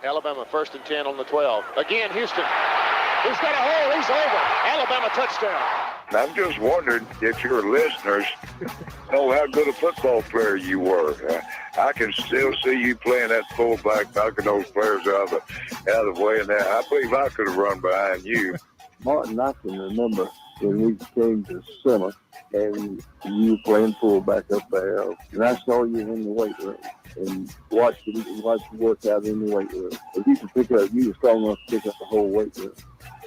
Alabama 1st and 10 on the 12. Again, Houston. He's got a hole. He's over. Alabama touchdown. I'm just wondering if your listeners know how good a football player you were. I can still see you playing that fullback, knocking those players out of the way. And I believe I could have run behind you. Martin, I can remember when we came to summer and you were playing fullback up there, and I saw you in the weight room and watched you work out in the weight room. If you were strong enough to pick up the whole weight room.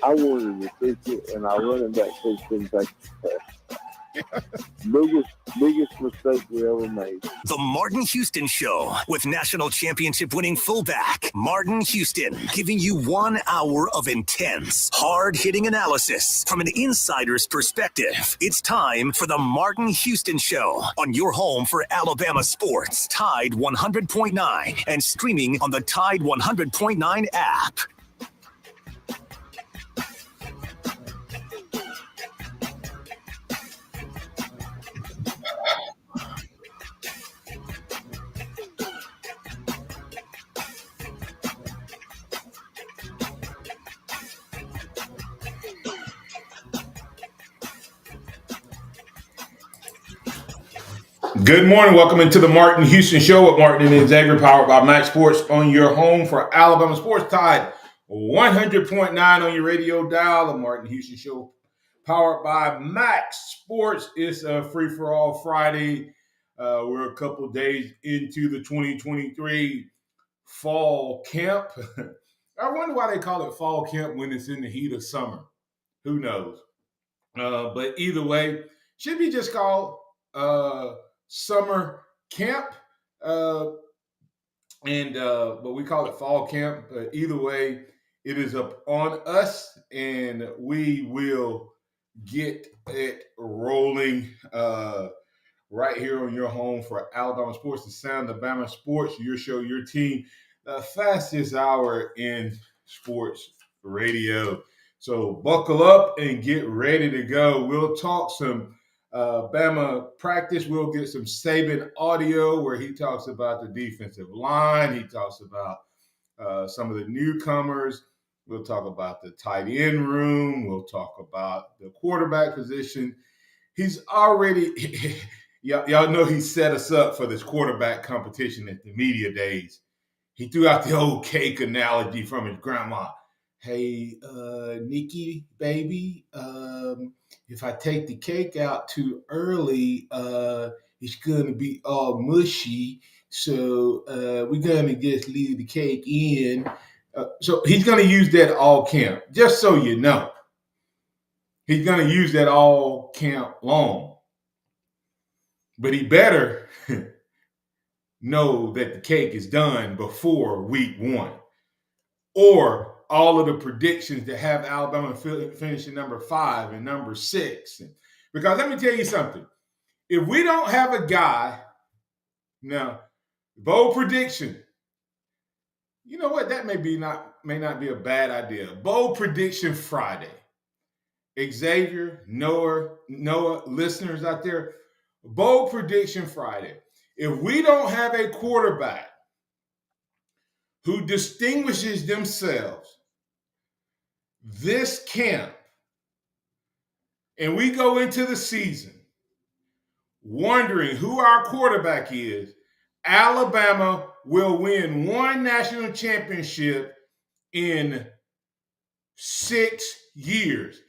I wanted to pick it, and our running back coach didn't take the biggest mistake we ever made. The Martin Houston Show with national championship winning fullback Martin Houston, giving you 1 hour of intense, hard-hitting analysis from an insider's perspective. It's time for the Martin Houston Show on your home for Alabama sports, Tide 100.9, and streaming on the Tide 100.9 app. Good morning. Welcome into the Martin Houston Show with Martin and Xavier, powered by MaX Sports, on your home for Alabama sports, Tide 100.9 on your radio dial. The Martin Houston Show, powered by MaX Sports. It's a free-for-all Friday. We're a couple days into the 2023 fall camp. I wonder why they call it fall camp when it's in the heat of summer. Who knows? But either way, should be just called summer camp, but we call it fall camp. Either way, it is up on us, and we will get it rolling right here on your home for Alabama sports, the sound of Bama sports, your show, your team, the fastest hour in sports radio. So buckle up and get ready to go. We'll talk some Bama practice. We'll get some Saban audio where he talks about the defensive line. He talks about some of the newcomers. We'll talk about the tight end room. We'll talk about the quarterback position. He's already, y'all know he set us up for this quarterback competition at the media days. He threw out the old cake analogy from his grandma. Hey, Nikki, baby, if I take the cake out too early, it's going to be all mushy. So we're going to just leave the cake in. So he's going to use that all camp, just so you know. He's going to use that all camp long. But he better know that the cake is done before week 1. Or all of the predictions that have Alabama finishing number 5 and number 6. Because let me tell you something. If we don't have a guy, now, bold prediction, you know what? That may not be a bad idea. Bold prediction Friday. Xavier, Noah, listeners out there, bold prediction Friday. If we don't have a quarterback who distinguishes themselves this camp, and we go into the season wondering who our quarterback is, Alabama will win 1 national championship in 6 years,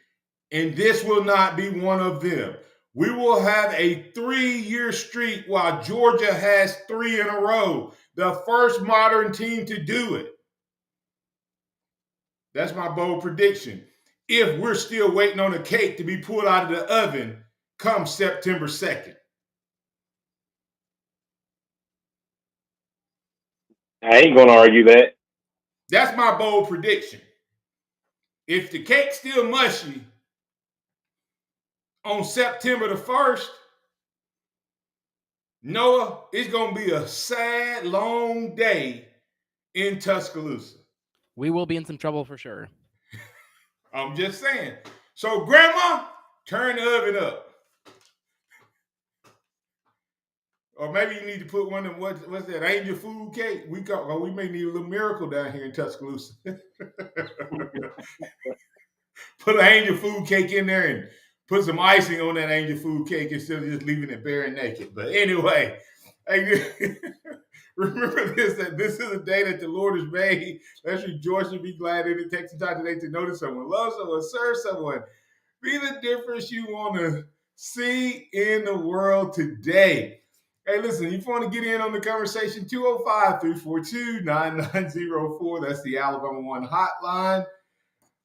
and this will not be one of them. We will have a 3-year streak while Georgia has 3 in a row, the first modern team to do it. That's my bold prediction. If we're still waiting on the cake to be pulled out of the oven come September 2nd. I ain't going to argue that. That's my bold prediction. If the cake's still mushy on September the 1st, Noah, it's going to be a sad, long day in Tuscaloosa. We will be in some trouble for sure. I'm just saying. So, Grandma, turn the oven up. Or maybe you need to put one of them, what's that, angel food cake? We may need a little miracle down here in Tuscaloosa. Put an angel food cake in there and put some icing on that angel food cake instead of just leaving it bare and naked. But anyway, remember that this is a day that the Lord has made. Let's rejoice and be glad in it. Take some time today to notice someone, love someone, serve someone. Be the difference you want to see in the world today. Hey, listen, if you want to get in on the conversation, 205-342-9904. That's the Alabama One hotline.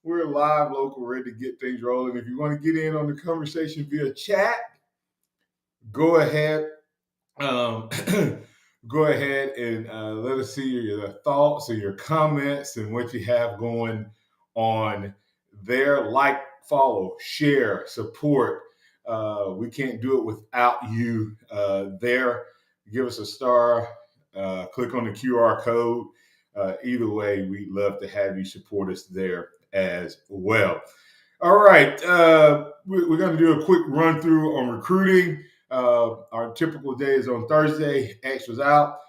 We're live, local, ready to get things rolling. If you want to get in on the conversation via chat, go ahead. Go ahead and let us see your thoughts and your comments and what you have going on there. Like, follow, share, support. We can't do it without you there. Give us a star. Click on the QR code. Either way, we'd love to have you support us there as well. All right. We're going to do a quick run through on recruiting. Our typical day is on Thursday. X was out.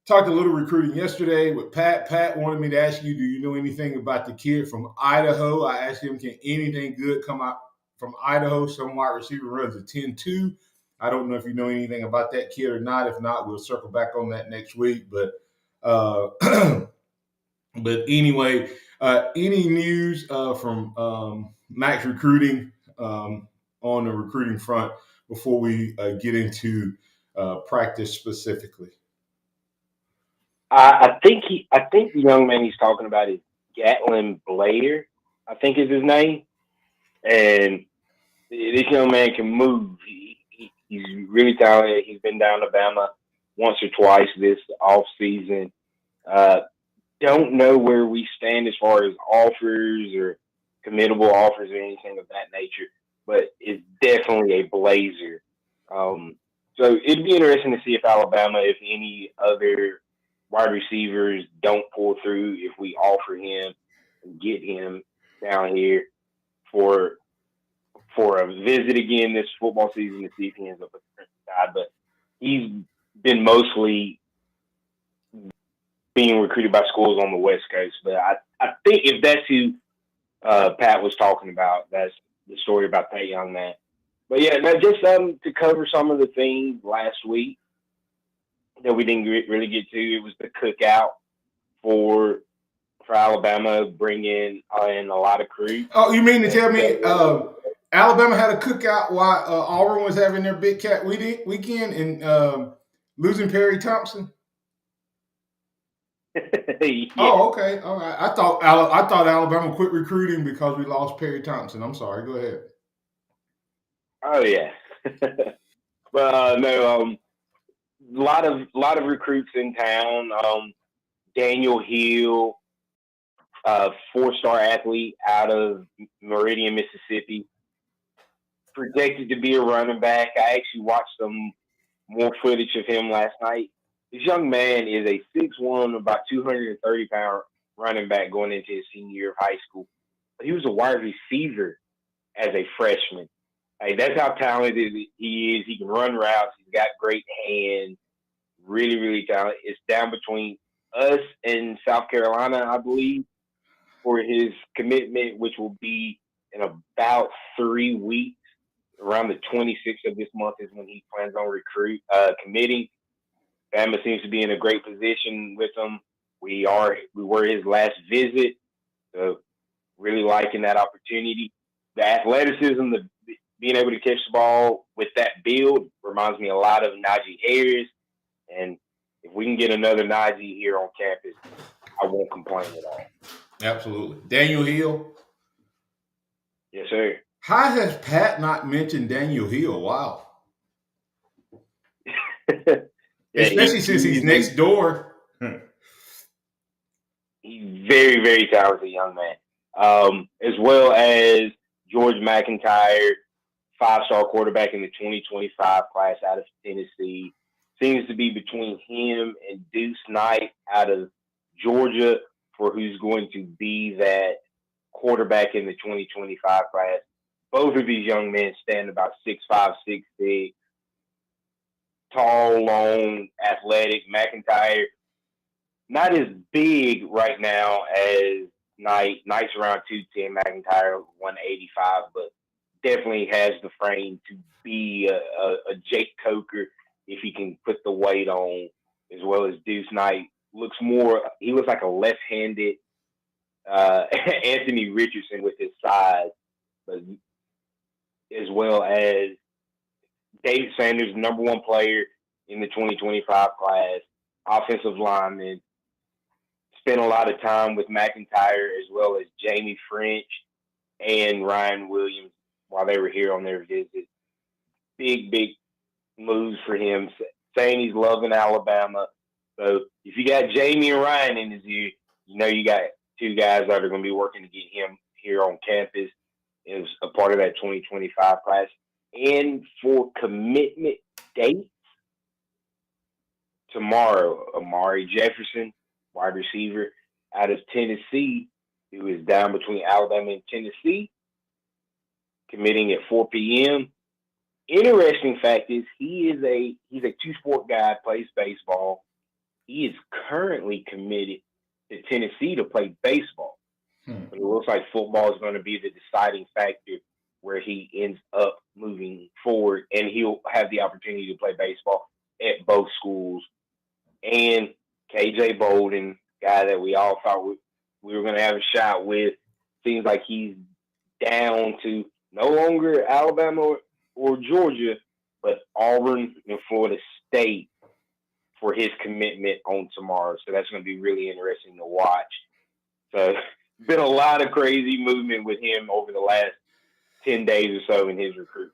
Talked a little recruiting yesterday with Pat. Pat wanted me to ask you, do you know anything about the kid from Idaho? I asked him, can anything good come out from Idaho? Some wide receiver runs a 10-2. I don't know if you know anything about that kid or not. If not, we'll circle back on that next week. But anyway, any news from MaX recruiting on the recruiting front before we get into practice specifically? I think the young man he's talking about is Gatlin Blair, I think is his name. And this young man can move. He's really talented. He's been down to Bama once or twice this off season. Don't know where we stand as far as offers or committable offers or anything of that nature, but it's definitely a blazer. So it'd be interesting to see if Alabama, if any other wide receivers don't pull through, if we offer him and get him down here for a visit again this football season to see if he ends up with the Crimson Tide. But he's been mostly being recruited by schools on the West Coast. But I think if that's who Pat was talking about, that's the story about that young man. But yeah, just to cover some of the things last week that we didn't really get to. It was the cookout for Alabama, bringing in a lot of crew. Oh, you mean to tell me Alabama had a cookout while Auburn was having their Big Cat weekend and losing Perry Thompson? Yeah. Oh, okay. All right. I thought Alabama quit recruiting because we lost Perry Thompson. I'm sorry. Go ahead. Oh yeah. But no, a lot of recruits in town. Daniel Hill, 4-star athlete out of Meridian, Mississippi, projected to be a running back. I actually watched some more footage of him last night. This young man is a 6'1", about 230-pound running back going into his senior year of high school. But he was a wide receiver as a freshman. Hey, that's how talented he is. He can run routes. He's got great hands. Really, really talented. It's down between us and South Carolina, I believe, for his commitment, which will be in about 3 weeks. Around the 26th of this month is when he plans on committing. Bama seems to be in a great position with him. We were his last visit, so really liking that opportunity. The athleticism, being able to catch the ball with that build reminds me a lot of Najee Harris. And if we can get another Najee here on campus, I won't complain at all. Absolutely. Daniel Hill? Yes, sir. How has Pat not mentioned Daniel Hill? Wow. Yeah, especially since he's next door. He's very, very talented young man. As well as George McIntyre, 5-star quarterback in the 2025 class out of Tennessee. Seems to be between him and Deuce Knight out of Georgia for who's going to be that quarterback in the 2025 class. Both of these young men stand about 6'5", 6'6", tall, long, athletic. McIntyre, not as big right now as Knight. Knight's around 210, McIntyre 185, but definitely has the frame to be a Jake Coker if he can put the weight on, as well as Deuce Knight. He looks like a left-handed Anthony Richardson with his size, but as well as David Sanders, number one player in the 2025 class, offensive lineman. Spent a lot of time with McIntyre as well as Jamie French and Ryan Williams while they were here on their visit. Big moves for him, saying he's loving Alabama. So if you got Jamie and Ryan in his ear, you know you got two guys that are going to be working to get him here on campus as a part of that 2025 class. And for commitment dates, tomorrow, Amari Jefferson, wide receiver out of Tennessee, who is down between Alabama and Tennessee, committing at 4 p.m. Interesting fact is he's a two-sport guy, plays baseball. He is currently committed to Tennessee to play baseball. But it looks like football is going to be the deciding factor where he ends up moving forward, and he'll have the opportunity to play baseball at both schools. And KJ Bolden, guy that we all thought we were going to have a shot with, seems like he's down to no longer Alabama or Georgia, but Auburn and Florida State for his commitment on tomorrow. So that's going to be really interesting to watch. So been a lot of crazy movement with him over the last 10 days or so in his recruitment.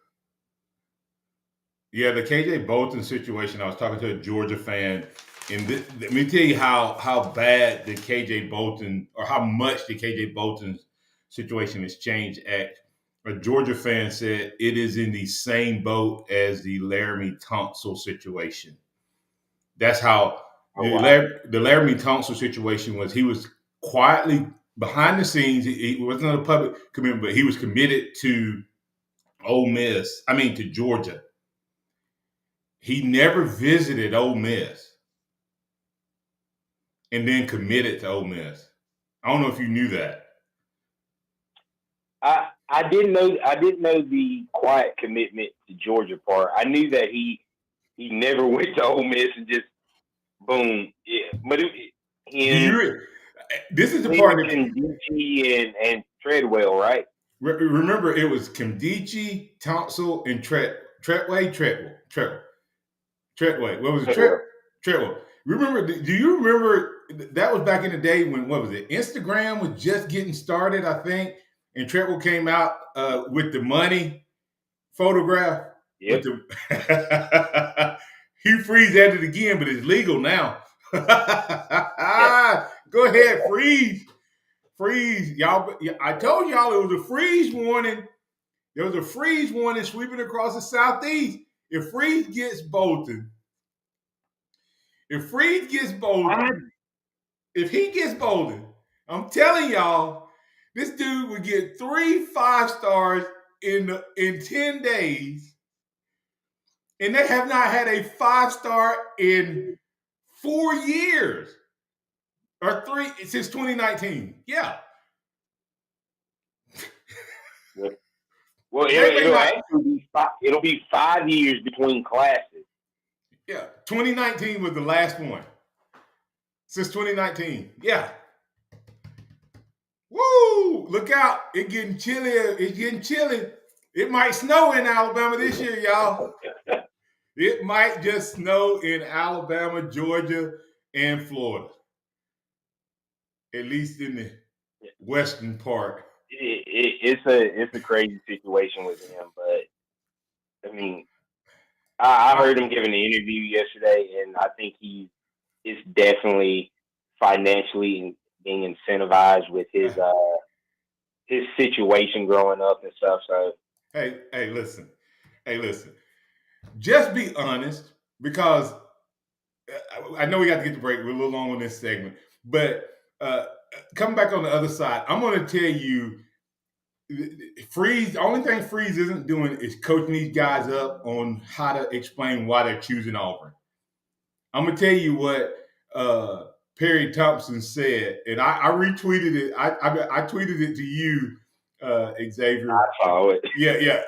Yeah, the KJ Bolton situation, I was talking to a Georgia fan, and let me tell you how bad the KJ Bolton, or how much the KJ Bolton situation has changed. A Georgia fan said it is in the same boat as the Laramie Tunsil situation. That's how the Laramie Tunsil situation was. He was quietly behind the scenes. He wasn't a public commitment, but he was committed to to Georgia. He never visited Ole Miss and then committed to Ole Miss. I don't know if you knew that. I didn't know the quiet commitment to Georgia part. I knew that he never went to Ole Miss and just boom. Yeah, but this is the part that Kimdichie and Treadwell, right? Remember, it was Kimdichie, Tunsil, and Treadway. What was it? Treadwell. Remember? Do you remember that was back in the day when what was it? Instagram was just getting started, I think, and Treadwell came out with the money photograph. Yep. He freeze at it again, but it's legal now. Go ahead, freeze, y'all. I told y'all it was a freeze warning. There was a freeze warning sweeping across the Southeast. If Freeze gets Bolton, if he gets Bolton, I'm telling y'all, this dude would get 3 5-stars in 10 days, and they have not had a 5-star in 4 years or 3 since 2019. Yeah. Well, it'll be 5 years between classes. Yeah, 2019 was the last one. Since 2019. Yeah. Woo! Look out. It's getting chilly. It might snow in Alabama this year, y'all. It might just snow in Alabama, Georgia, and Florida. At least in the western part. It's a crazy situation with him, but I mean, I heard him giving an interview yesterday, and I think he is definitely financially being incentivized with his situation growing up and stuff. So hey, listen. Just be honest, because I know we got to get the break. We're a little long on this segment, but coming back on the other side, I'm going to tell you Freeze, the only thing Freeze isn't doing is coaching these guys up on how to explain why they're choosing Auburn. I'm gonna tell you what Perry Thompson said, and I retweeted it. I tweeted it to you, Xavier. I saw it. Yeah.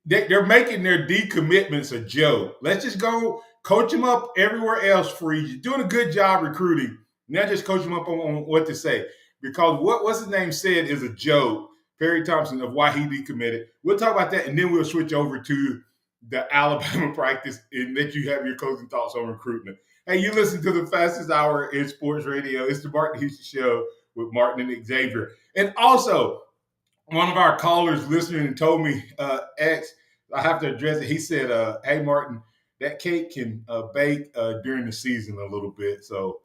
They're making their decommitments a joke. Let's just go coach them up everywhere else, Freeze. You're doing a good job recruiting. Now just coach them up on what to say. Because what's his name said is a joke, Perry Thompson, of why he decommitted. We'll talk about that, and then we'll switch over to the Alabama practice and let you have your closing thoughts on recruitment. Hey, you listen to the fastest hour in sports radio. It's the Martin Houston Show with Martin and Xavier. And also, one of our callers listening and told me, X, I have to address it. He said, hey, Martin, that cake can bake during the season a little bit. So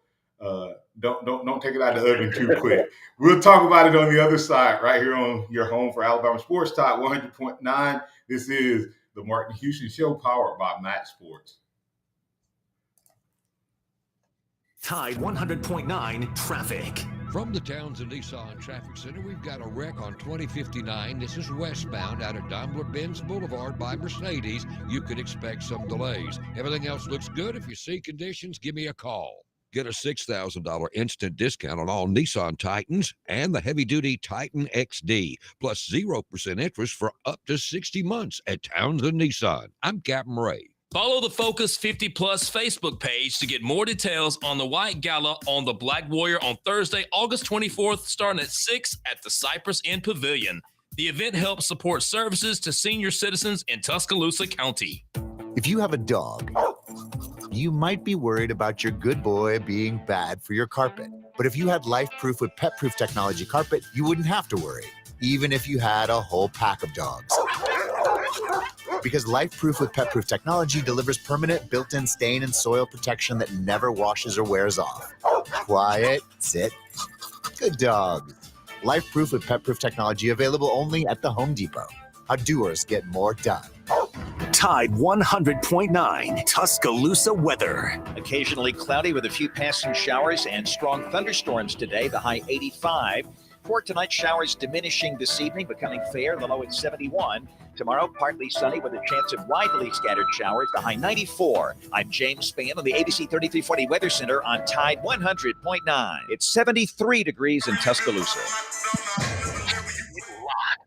don't take it out of the oven too quick. We'll talk about it on the other side right here on your home for Alabama Sports Talk 100.9. This is the Martin Houston Show powered by MaX Sports. Tide 100.9 traffic. From the Townsend Nissan Traffic Center, we've got a wreck on 2059. This is westbound out of Daimler-Benz Boulevard by Mercedes. You could expect some delays. Everything else looks good. If you see conditions, give me a call. Get a $6,000 instant discount on all Nissan Titans and the heavy-duty Titan XD, plus 0% interest for up to 60 months at Townsend Nissan. I'm Captain Ray. Follow the Focus 50 Plus Facebook page to get more details on the White Gala on the Black Warrior on Thursday, August 24th, starting at 6 at the Cypress Inn Pavilion. The event helps support services to senior citizens in Tuscaloosa County. If you have a dog, you might be worried about your good boy being bad for your carpet. But if you had Life-Proof with Pet-Proof technology carpet, you wouldn't have to worry, even if you had a whole pack of dogs. Because Life-Proof with Pet-Proof technology delivers permanent built-in stain and soil protection that never washes or wears off. Quiet, sit, good dog. Life-Proof with Pet-Proof technology available only at the Home Depot. How doers get more done. Tide 100.9 Tuscaloosa weather. Occasionally cloudy with a few passing showers and strong thunderstorms today, the high 85. For tonight, showers diminishing this evening, becoming fair, the low at 71. Tomorrow, partly sunny with a chance of widely scattered showers, the high 94. I'm James Spann on the ABC 3340 Weather Center on Tide 100.9. It's 73 degrees in Tuscaloosa.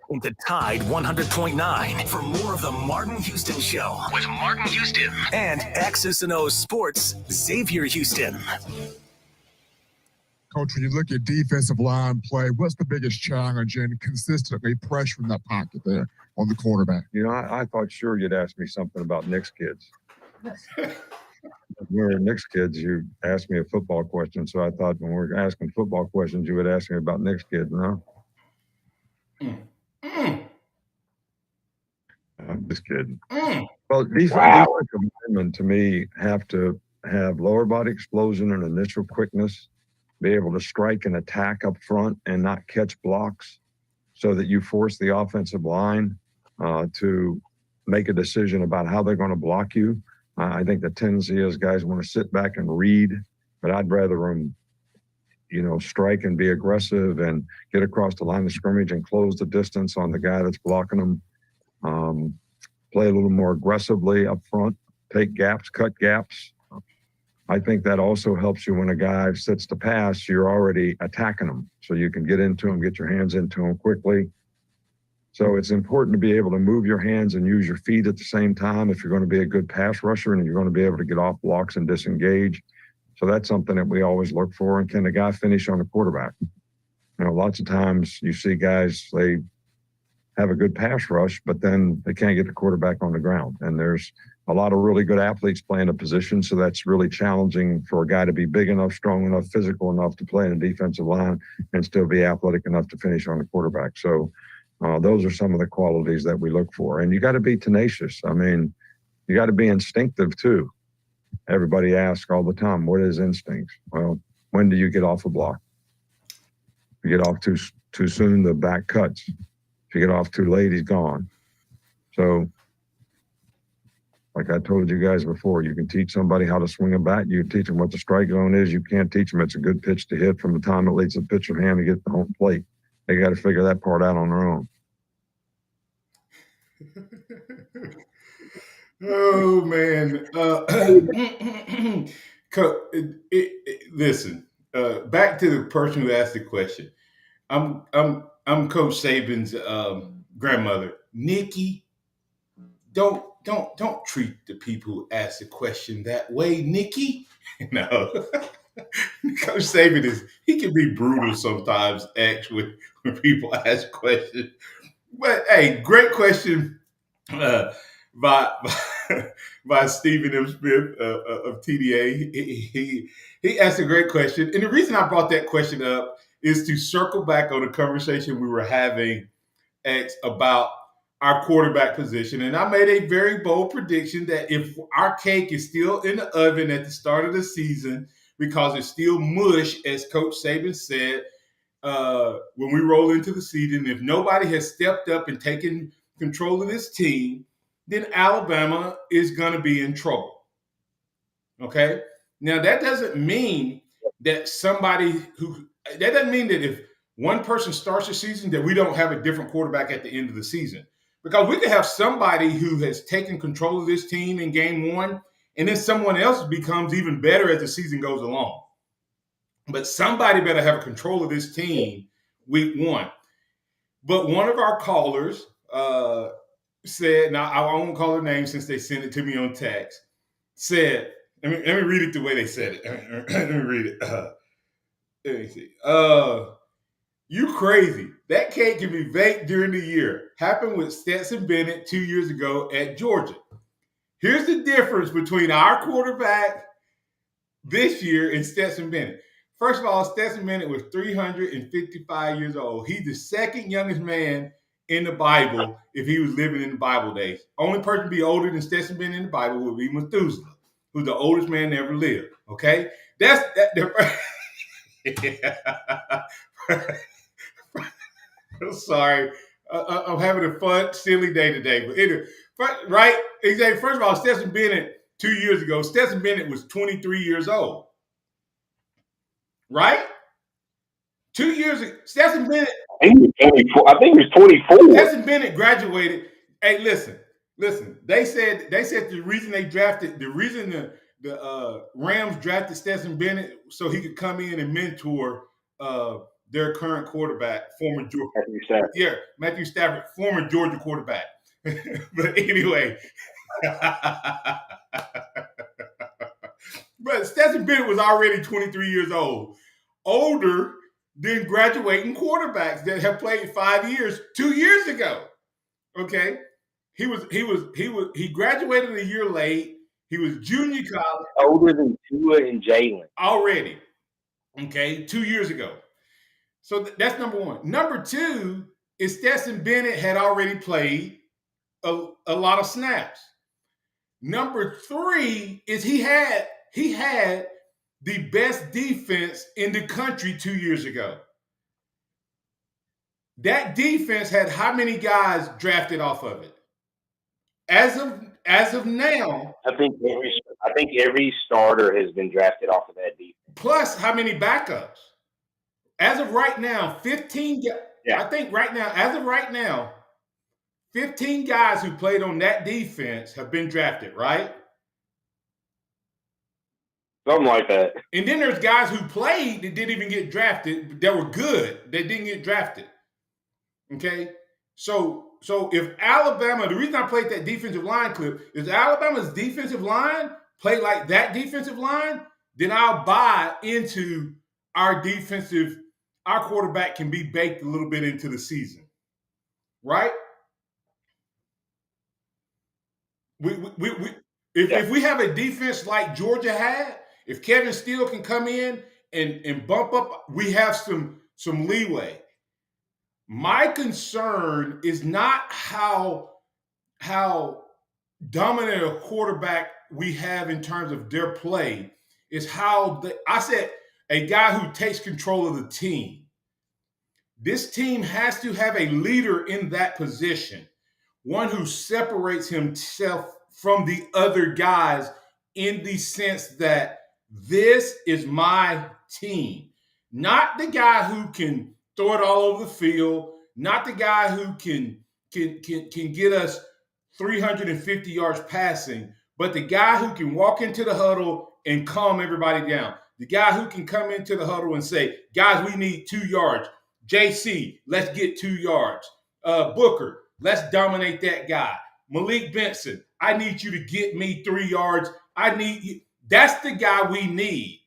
Into Tide 100.9 for more of the Martin Houston Show with Martin Houston and X's and O's Sports, Xavier Houston. Coach, when you look at defensive line play, what's the biggest challenge in consistently pressuring that pocket there on the quarterback? You know, I thought sure you'd ask me something about Knicks kids. When we were Knicks kids, you asked me a football question, so I thought when we were asking football questions, you would ask me about Knicks kids, no? I'm just kidding. Well, defensive linemen, to me, have to have lower body explosion and initial quickness, be able to strike and attack up front and not catch blocks so that you force the offensive line to make a decision about how they're going to block you. I think the tendency is guys want to sit back and read, but I'd rather them, strike and be aggressive and get across the line of scrimmage and close the distance on the guy that's blocking them. Play a little more aggressively up front, take gaps, cut gaps. I think that also helps you when a guy sits to pass, you're already attacking them. So you can get into him, get your hands into him quickly. So it's important to be able to move your hands and use your feet at the same time if you're going to be a good pass rusher and you're going to be able to get off blocks and disengage. So that's something that we always look for. And can the guy finish on the quarterback? Lots of times you see guys, they have a good pass rush, but then they can't get the quarterback on the ground. And there's a lot of really good athletes playing a position, so that's really challenging for a guy to be big enough, strong enough, physical enough to play in a defensive line and still be athletic enough to finish on the quarterback. So those are some of the qualities that we look for. And you got to be tenacious. I mean, you got to be instinctive too. Everybody asks all the time, what is instinct? Well, when do you get off a block? If you get off too soon, the back cuts. If you get off too late, he's gone. So, like I told you guys before, you can teach somebody how to swing a bat. You can teach them what the strike zone is. You can't teach them it's a good pitch to hit from the time it leaves the pitcher hand to get the home plate. they got to figure that part out on their own. Oh man. Listen, back to the person who asked the question. I'm Coach Saban's grandmother, Nikki. Don't treat the people who ask the question that way, Nikki. No. Coach Saban he can be brutal sometimes, actually, when people ask questions. But hey, great question by by Stephen M. Smith of TDA. He asked a great question, and the reason I brought that question up is to circle back on the conversation we were having about our quarterback position. And I made a very bold prediction that if our cake is still in the oven at the start of the season, because it's still mush, as Coach Saban said, when we roll into the season, if nobody has stepped up and taken control of this team, then Alabama is going to be in trouble. Okay? Now, that doesn't mean that if one person starts the season that we don't have a different quarterback at the end of the season. Because we could have somebody who has taken control of this team in game one, and then someone else becomes even better as the season goes along. But somebody better have control of this team week one. But one of our callers said, now I won't call her name since they sent it to me on text, said, let me read it the way they said it. Let me read it. Let me see. You crazy. That cake can be baked during the year. Happened with Stetson Bennett 2 years ago at Georgia. Here's the difference between our quarterback this year and Stetson Bennett. First of all, Stetson Bennett was 355 years old. He's the second youngest man in the Bible if he was living in the Bible days. Only person to be older than Stetson Bennett in the Bible would be Methuselah, who's the oldest man to ever live. Okay? That's that. I'm sorry. I'm having a fun, silly day today. But anyway, right? Exactly. First of all, Stetson Bennett 2 years ago, Stetson Bennett was 23 years old. Right? 2 years ago, Stetson Bennett. I think he was 24. Stetson Bennett graduated. Hey, listen. They said the reason the Rams drafted Stetson Bennett so he could come in and mentor their current quarterback, Matthew Stafford, former Georgia quarterback. But anyway, but Stetson Bennett was already 23 years old, older than graduating quarterbacks that have played 5 years 2 years ago. Okay, he graduated a year late. He was junior college, older than Tua and Jalen already. Okay, 2 years ago. So that's number one. Number two is Stetson Bennett had already played a lot of snaps. Number three is he had the best defense in the country 2 years ago. That defense had how many guys drafted off of it? As of now, I think every starter has been drafted off of that defense. Plus, how many backups? As of right now, 15. Yeah. I think right now, as of right now, 15 guys who played on that defense have been drafted, right? Something like that. And then there's guys who played that didn't even get drafted, that were good, that didn't get drafted. Okay? So if Alabama, the reason I played that defensive line clip is Alabama's defensive line played like that defensive line, then I'll buy into our quarterback can be baked a little bit into the season. Right? If we have a defense like Georgia had, if Kevin Steele can come in and bump up, we have some leeway. My concern is not how dominant a quarterback we have in terms of their play, is how I said a guy who takes control of the team. This team has to have a leader in that position, one who separates himself from the other guys in the sense that this is my team. Not the guy who can throw it all over the field, not the guy who can get us 350 yards passing, but the guy who can walk into the huddle and calm everybody down. The guy who can come into the huddle and say, guys, we need 2 yards. JC, let's get 2 yards. Booker, let's dominate that guy. Malik Benson, I need you to get me 3 yards. I need you. That's the guy we need.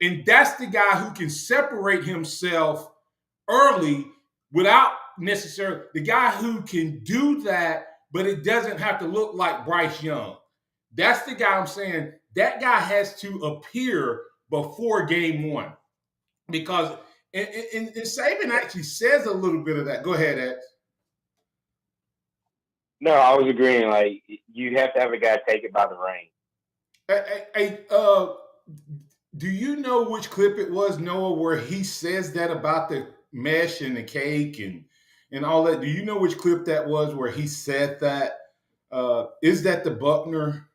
And that's the guy who can separate himself early without necessarily the guy who can do that, but it doesn't have to look like Bryce Young. That's the guy I'm saying. That guy has to appear before game one. Because and Saban actually says a little bit of that. Go ahead, Ed. No, I was agreeing. Like, you have to have a guy take it by the reins. Do you know which clip it was, Noah, where he says that about the mesh and the cake and all that? Do you know which clip that was where he said that? Is that the Buckner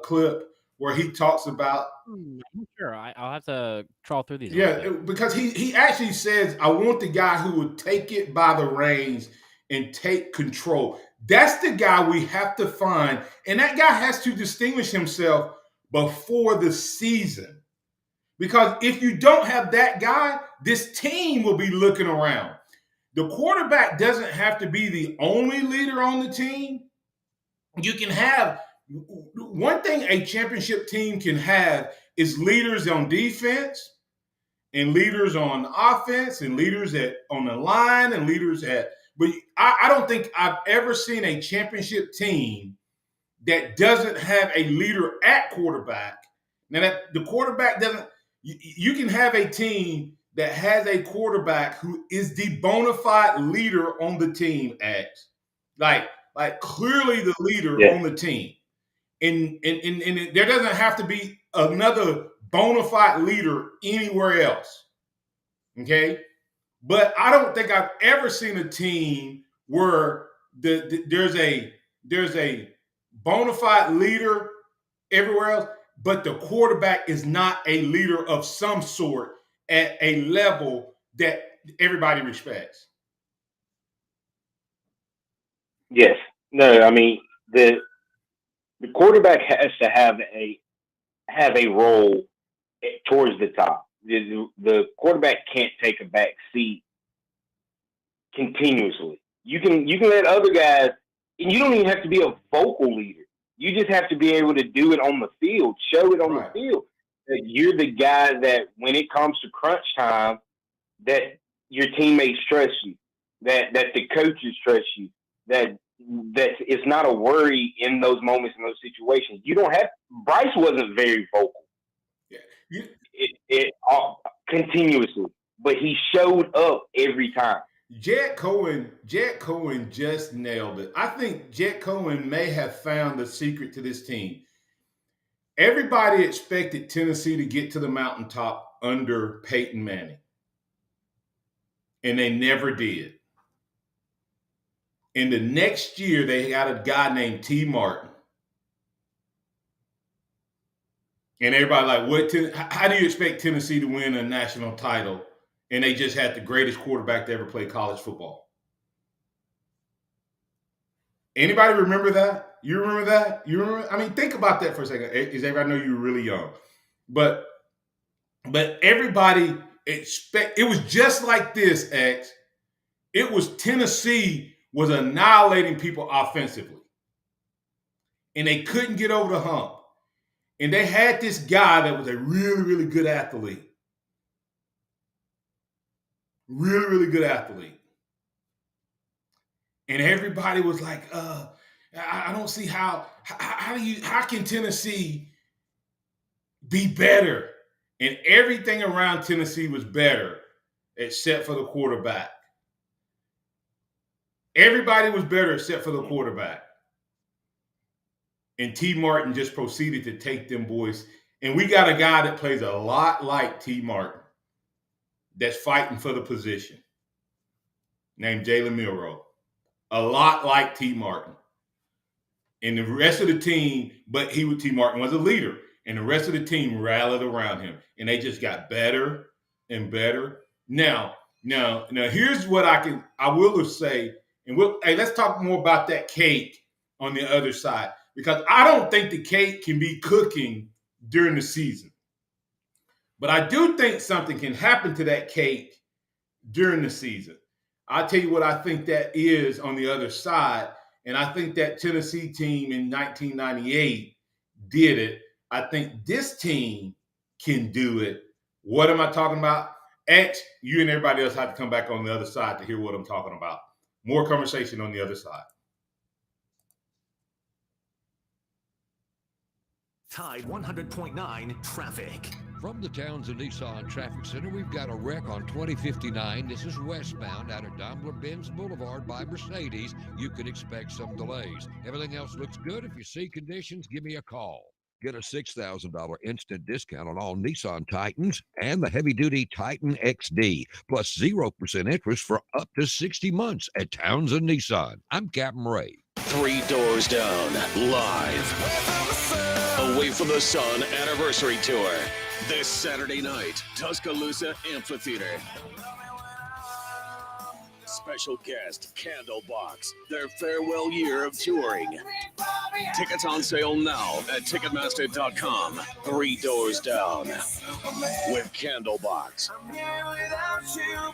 clip where he talks about? I'm not sure. I'll have to trawl through these. Yeah, because he actually says, I want the guy who would take it by the reins and take control. That's the guy we have to find. And that guy has to distinguish himself before the season. Because if you don't have that guy, this team will be looking around. The quarterback doesn't have to be the only leader on the team. You can have one thing a championship team can have is leaders on defense and leaders on offense and leaders on the line and leaders but I don't think I've ever seen a championship team that doesn't have a leader at quarterback. Now that the quarterback doesn't, you can have a team that has a quarterback who is the bona fide leader on the team, like clearly the leader on the team. And there doesn't have to be another bona fide leader anywhere else. Okay? But I don't think I've ever seen a team where there's a bona fide leader everywhere else, but the quarterback is not a leader of some sort at a level that everybody respects. Yes. No, I mean, the quarterback has to have a role towards the top. The quarterback can't take a back seat continuously. You can let other guys, and you don't even have to be a vocal leader. You just have to be able to do it on the field, show it on the field. That you're the guy that when it comes to crunch time, that your teammates trust you, that the coaches trust you, that it's not a worry in those moments, in those situations. You don't have – Bryce wasn't very vocal. Yeah. It continuously, but he showed up every time. Jet Cohen just nailed it. I think Jet Cohen may have found the secret to this team. Everybody expected Tennessee to get to the mountaintop under Peyton Manning, and they never did. And the next year, they got a guy named T. Martin. And everybody like, how do you expect Tennessee to win a national title? And they just had the greatest quarterback to ever play college football. Anybody remember that? You remember that? You remember? I mean, think about that for a second. Because everybody know you were really young. But everybody it was just like this, X. It was Tennessee was annihilating people offensively. And they couldn't get over the hump. And they had this guy that was a really, really good athlete. Really, really good athlete. And everybody was like, I don't see how can Tennessee be better? And everything around Tennessee was better except for the quarterback. Everybody was better except for the quarterback. And T. Martin just proceeded to take them boys. And we got a guy that plays a lot like T. Martin that's fighting for the position named Jalen Milroe. A lot like T. Martin. And the rest of the team, but T. Martin was a leader. And the rest of the team rallied around him. And they just got better and better. Now, Now, here's what I will say, and let's talk more about that cake on the other side, because I don't think the cake can be cooking during the season. But I do think something can happen to that cake during the season. I'll tell you what I think that is on the other side. And I think that Tennessee team in 1998 did it. I think this team can do it. What am I talking about? X, you and everybody else have to come back on the other side to hear what I'm talking about. More conversation on the other side. Tide 100.9 traffic. From the Townsend Nissan Traffic Center, we've got a wreck on 2059. This is westbound out of Daimler-Benz Boulevard by Mercedes. You could expect some delays. Everything else looks good. If you see conditions, give me a call. Get a $6,000 instant discount on all Nissan Titans and the heavy-duty Titan XD, plus 0% interest for up to 60 months at Townsend Nissan. I'm Captain Ray. 3 Doors Down, live. Away from the Sun Anniversary Tour. This Saturday night, Tuscaloosa Amphitheater. Special guest, Candlebox, their farewell year of touring. Tickets on sale now at Ticketmaster.com. 3 Doors Down with Candlebox.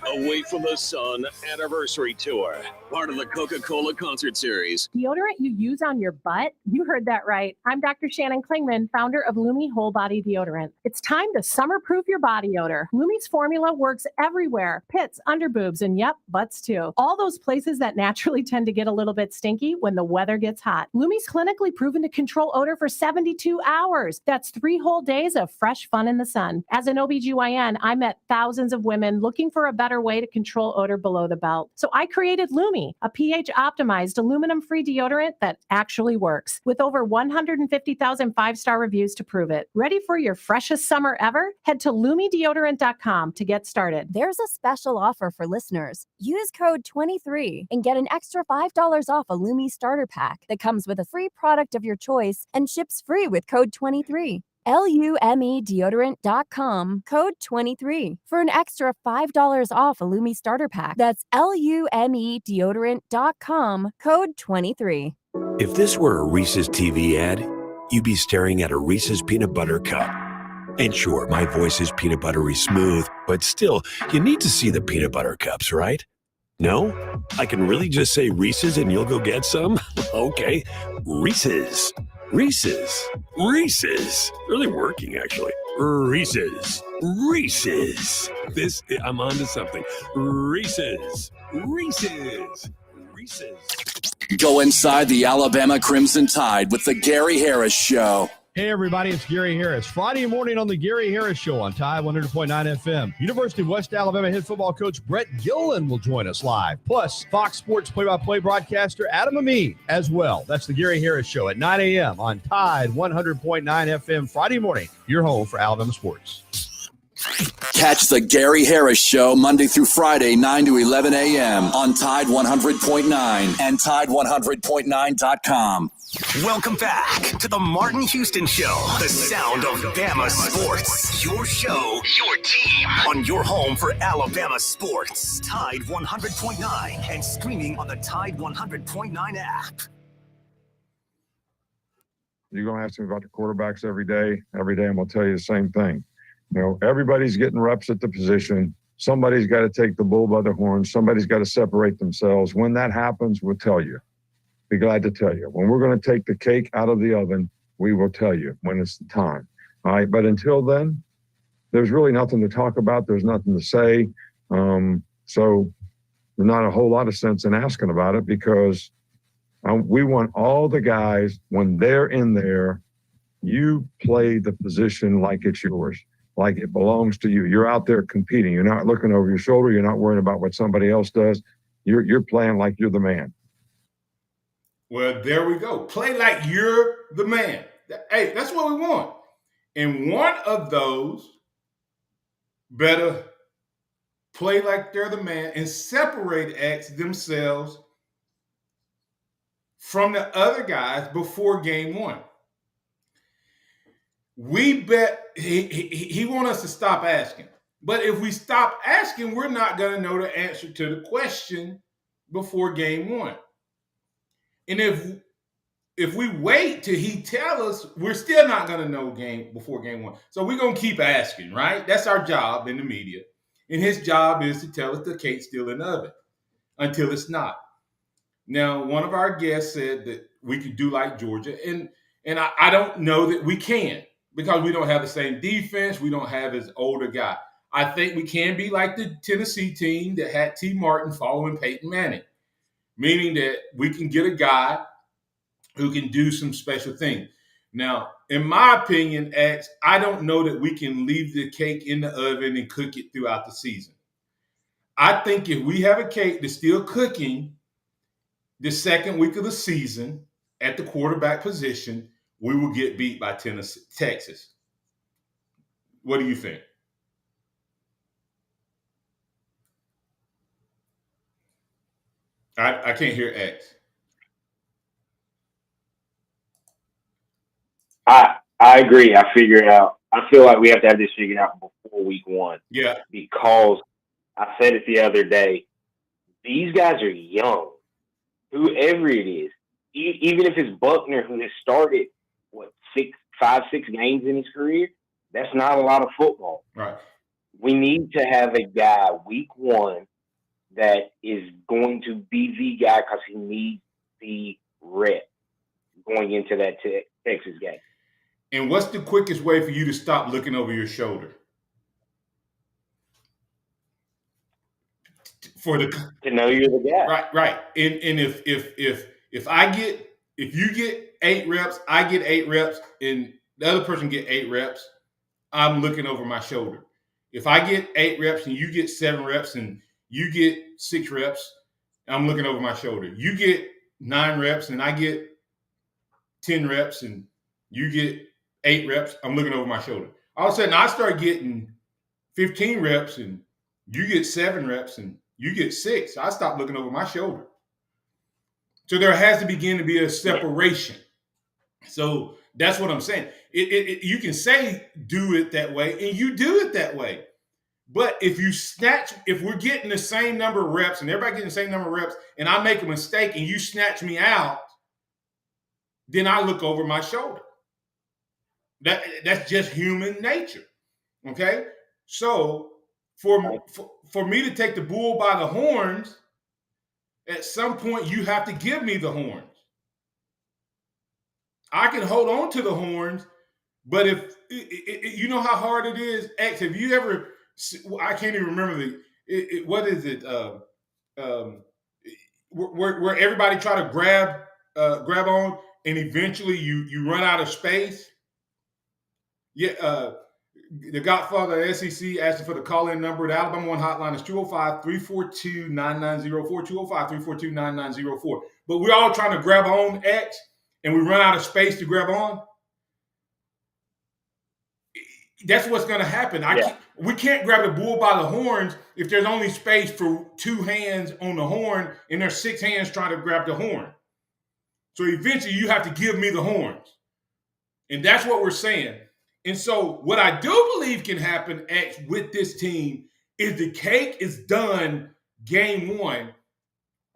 Away from the Sun Anniversary Tour. Part of the Coca-Cola Concert Series. Deodorant you use on your butt? You heard that right. I'm Dr. Shannon Klingman, founder of Lumi Whole Body Deodorant. It's time to summer-proof your body odor. Lumi's formula works everywhere. Pits, underboobs, and yep, butts too. All those places that naturally tend to get a little bit stinky when the weather gets hot. Lumi's clinically proven to control odor for 72 hours. That's 3 whole days of fresh fun in the sun. As an OBGYN, I met thousands of women looking for a better way to control odor below the belt. So I created Lumi, a pH-optimized aluminum-free deodorant that actually works, with over 150,000 5-star reviews to prove it. Ready for your freshest summer ever? Head to LumiDeodorant.com to get started. There's a special offer for listeners. Use code 23 and get an extra $5 off a Lumi starter pack that comes with a free product of your choice and ships free with code 23. LumeDeodorant.com, code 23 for an extra $5 off a Lumi starter pack. That's LumeDeodorant.com, code 23. If this were a Reese's TV ad, you'd be staring at a Reese's peanut butter cup. And sure, my voice is peanut buttery smooth, but still, you need to see the peanut butter cups, right? No? I can really just say Reese's and you'll go get some? Okay, Reese's. Reese's. Reese's. Really working, actually. Reese's. Reese's. I'm on to something. Reese's. Reese's. Reese's. Go inside the Alabama Crimson Tide with the Gary Harris Show. Hey, everybody, it's Gary Harris. Friday morning on the Gary Harris Show on Tide 100.9 FM. University of West Alabama head football coach Brett Gillen will join us live. Plus, Fox Sports play-by-play broadcaster Adam Amin as well. That's the Gary Harris Show at 9 a.m. on Tide 100.9 FM Friday morning. Your home for Alabama sports. Catch the Gary Harris Show Monday through Friday, 9 to 11 a.m. on Tide 100.9 and Tide100.9.com. Welcome back to the Martin Houston Show, the sound of Bama sports. Your show, your team, on your home for Alabama sports. Tide 100.9 and streaming on the Tide 100.9 app. You're going to ask me about the quarterbacks every day. Every day I'm going to tell you the same thing. You know, everybody's getting reps at the position. Somebody's got to take the bull by the horns. Somebody's got to separate themselves. When that happens, we'll tell you. Be glad to tell you. When we're going to take the cake out of the oven, we will tell you when it's the time. All right. But until then, there's really nothing to talk about. There's nothing to say. So there's not a whole lot of sense in asking about it because we want all the guys, when they're in there, you play the position like it's yours, like it belongs to you. You're out there competing. You're not looking over your shoulder. You're not worrying about what somebody else does. You're playing like you're the man. Well, there we go. Play like you're the man. Hey, that's what we want. And one of those better play like they're the man and separate themselves from the other guys before game one. We bet he want us to stop asking. But if we stop asking, we're not going to know the answer to the question before game one. And if we wait till he tell us, we're still not going to know before game one. So we're going to keep asking, right? That's our job in the media. And his job is to tell us the cake's still in the oven until it's not. Now, one of our guests said that we could do like Georgia, and I don't know that we can because we don't have the same defense. We don't have as old a guy. I think we can be like the Tennessee team that had T. Martin following Peyton Manning, meaning that we can get a guy who can do some special things. Now, in my opinion, X, I don't know that we can leave the cake in the oven and cook it throughout the season. I think if we have a cake that's still cooking the second week of the season at the quarterback position, we will get beat by Texas. What do you think? I can't hear X. I agree. I feel like we have to have this figured out before week one. Yeah. Because I said it the other day, these guys are young. Whoever it is, even if it's Buckner who has started, 5-6 games in his career, that's not a lot of football. Right. We need to have a guy week one that is going to be the guy because he needs the rep going into that Texas game. And what's the quickest way for you to stop looking over your shoulder? To know you're the guy. Right. And if you get 8 reps, I get 8 reps, and the other person get 8 reps, I'm looking over my shoulder. If I get 8 reps and you get 7 reps and you get 6 reps, I'm looking over my shoulder. You get 9 reps and I get 10 reps and you get 8 reps, I'm looking over my shoulder. All of a sudden, I start getting 15 reps and you get 7 reps and you get 6. I stop looking over my shoulder. So there has to begin to be a separation. So that's what I'm saying. You can say do it that way, and you do it that way. But if we're getting the same number of reps and everybody getting the same number of reps, and I make a mistake and you snatch me out, then I look over my shoulder. That's just human nature. Okay? So for me to take the bull by the horns, at some point you have to give me the horns. I can hold on to the horns, but if you know how hard it is, X, have you ever, I can't even remember what is it? Where everybody try to grab on and eventually you run out of space. Yeah, the Godfather of SEC asked for the call-in number. The Alabama One hotline is 205-342-9904, 205-342-9904. But we're all trying to grab on, X, and we run out of space to grab on. That's what's going to happen. We can't grab the bull by the horns if there's only space for 2 hands on the horn and there's 6 hands trying to grab the horn. So eventually you have to give me the horns. And that's what we're saying. And so what I do believe can happen, X, with this team is the cake is done game one.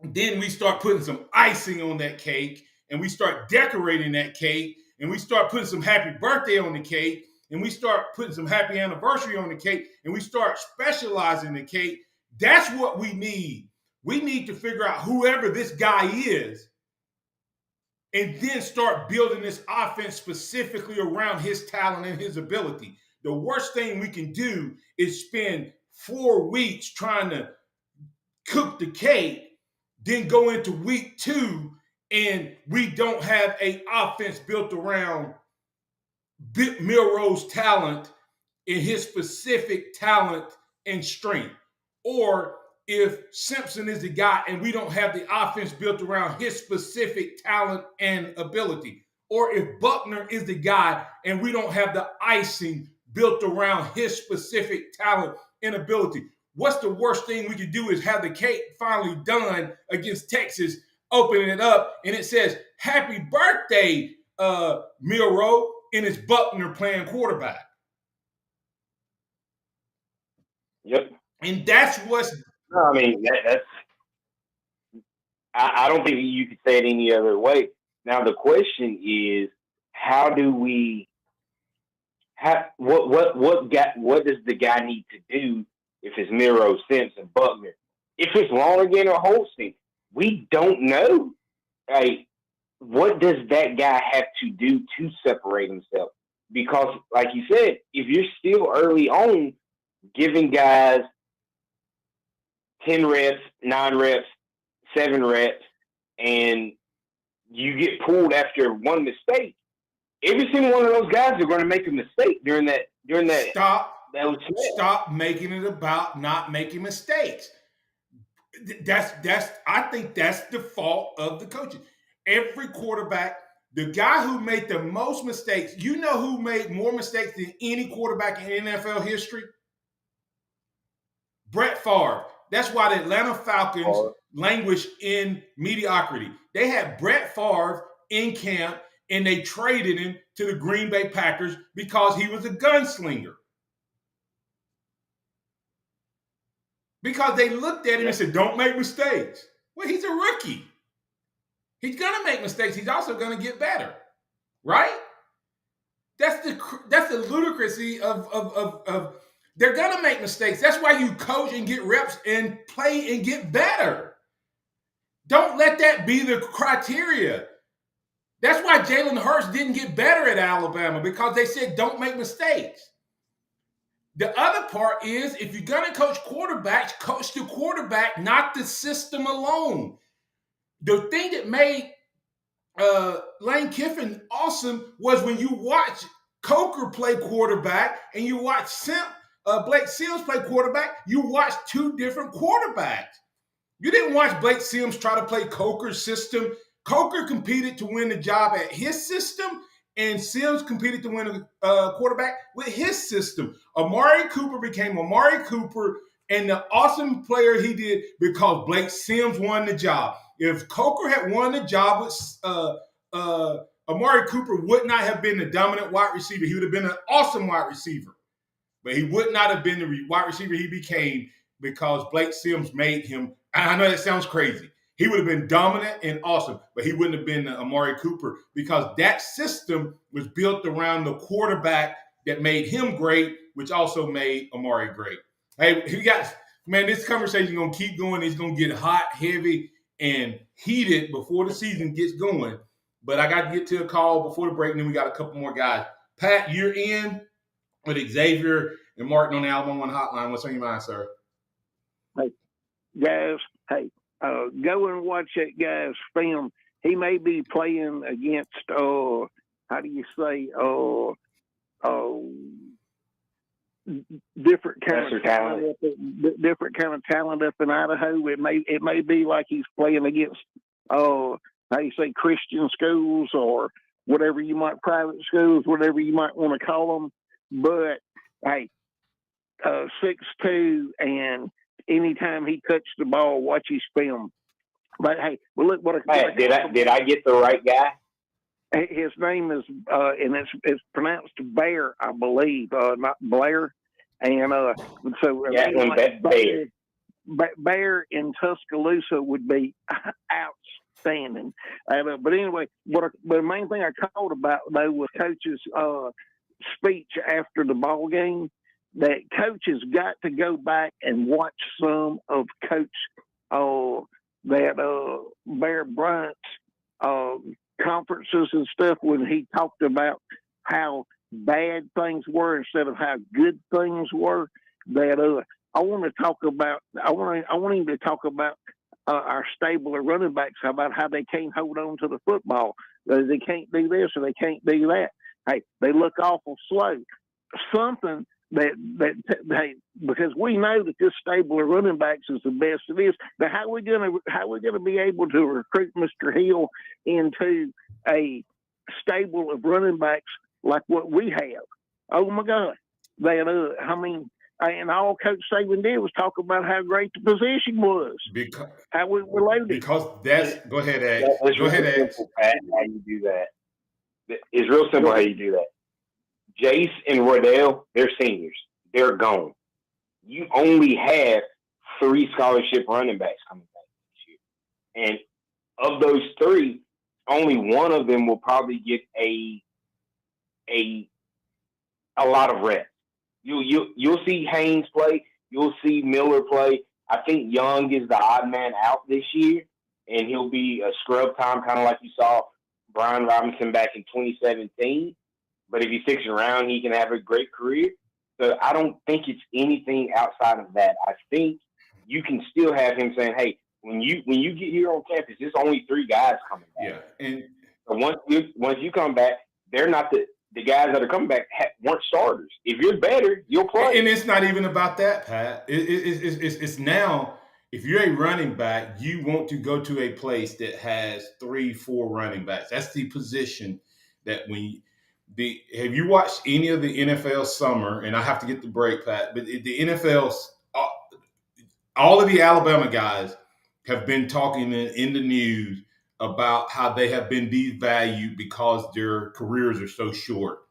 Then we start putting some icing on that cake and we start decorating that cake and we start putting some happy birthday on the cake and we start putting some happy anniversary on the cake and we start specializing the cake. That's what we need. We need to figure out whoever this guy is and then start building this offense specifically around his talent and his ability. The worst thing we can do is spend 4 weeks trying to cook the cake, then go into week 2 and we don't have an offense built around Milroe's talent and his specific talent and strength. Or if Simpson is the guy and we don't have the offense built around his specific talent and ability. Or if Buckner is the guy and we don't have the icing built around his specific talent and ability. What's the worst thing we could do is have the cake finally done against Texas, opening it up, and it says, happy birthday, Milroe, and it's Buckner playing quarterback. Yep. And that's what's. No, I mean that's. I don't think you could say it any other way. Now the question is, how do we? What does the guy need to do if it's Miro, Simpson, Buckner? If it's Lonergan or Holstein, we don't know. Like, what does that guy have to do to separate himself? Because, like you said, if you're still early on, giving guys 10 reps, 9 reps, 7 reps, and you get pulled after one mistake, every single one of those guys are going to make a mistake during that. Stop making it about not making mistakes. I think that's the fault of the coaches. Every quarterback, the guy who made the most mistakes, you know who made more mistakes than any quarterback in NFL history? Brett Favre. That's why the Atlanta Falcons languish in mediocrity. They had Brett Favre in camp, and they traded him to the Green Bay Packers because he was a gunslinger. Because they looked at him and said, don't make mistakes. Well, he's a rookie. He's going to make mistakes. He's also going to get better, right? That's the ludicrousy of they're going to make mistakes. That's why you coach and get reps and play and get better. Don't let that be the criteria. That's why Jalen Hurts didn't get better at Alabama, because they said don't make mistakes. The other part is, if you're going to coach quarterbacks, coach the quarterback, not the system alone. The thing that made Lane Kiffin awesome was when you watch Coker play quarterback and you watch Blake Sims play quarterback, you watch two different quarterbacks. You didn't watch Blake Sims try to play Coker's system. Coker competed to win the job at his system, and Sims competed to win a quarterback with his system. Amari Cooper became Amari Cooper and the awesome player he did because Blake Sims won the job. If Coker had won the job with Amari Cooper would not have been the dominant wide receiver. He would have been an awesome wide receiver. But he would not have been the wide receiver he became because Blake Sims made him. I know that sounds crazy. He would have been dominant and awesome, but he wouldn't have been Amari Cooper because that system was built around the quarterback that made him great, which also made Amari great. Hey, you guys, man, this conversation is going to keep going. It's going to get hot, heavy, and heated before the season gets going. But I got to get to a call before the break, and then we got a couple more guys. Pat, you're in with Xavier and Martin on the Alabama One Hotline. What's on your mind, sir? Hey, guys, go and watch that guy's film. He may be playing against, different kind of talent. Different kind of talent up in Idaho. It may be like he's playing against, Christian schools or whatever you might, private schools, whatever you might want to call them. But hey, 6'2", and anytime he touched the ball, watch his film. But hey, well, look what did I get the right guy? His name is and it's pronounced Bear, I believe, not Blair. And so Bear. Bear in Tuscaloosa would be outstanding. But anyway, the main thing I called about though was Coach's speech after the ball game. That Coach has got to go back and watch some of Coach Bear Bryant's conferences and stuff when he talked about how bad things were instead of how good things were. That I want him to talk about our stable of running backs, about how they can't hold on to the football. They can't do this or they can't do that. Hey, they look awful slow. Something that because we know that this stable of running backs is the best it is. But how are we gonna be able to recruit Mr. Hill into a stable of running backs like what we have? Oh my God! And all Coach Saban did was talk about how great the position was. How we were loaded. Because that's go ahead, Ed. Go ahead, Ed. How you do that? It's real simple how you do that. Jace and Rodell, they're seniors. They're gone. you only have 3 scholarship running backs coming back this year. And of those 3, only one of them will probably get a lot of reps. You'll see Haynes play. You'll see Miller play. I think Young is the odd man out this year, and he'll be a scrub time, kind of like you saw Brian Robinson back in 2017. But if he sticks around, he can have a great career. So I don't think it's anything outside of that. I think you can still have him saying, "Hey, when you get here on campus, there's only 3 guys coming back." Yeah, and so once you come back, they're not the guys that are coming back weren't starters. If you're better, you'll play. And it's not even about that, Pat. It's now, if you're a running back, you want to go to a place that has 3-4 running backs. That's the position that have you watched any of the NFL summer? And I have to get the break, Pat, but the NFL's, all of the Alabama guys have been talking in the news about how they have been devalued because their careers are so short.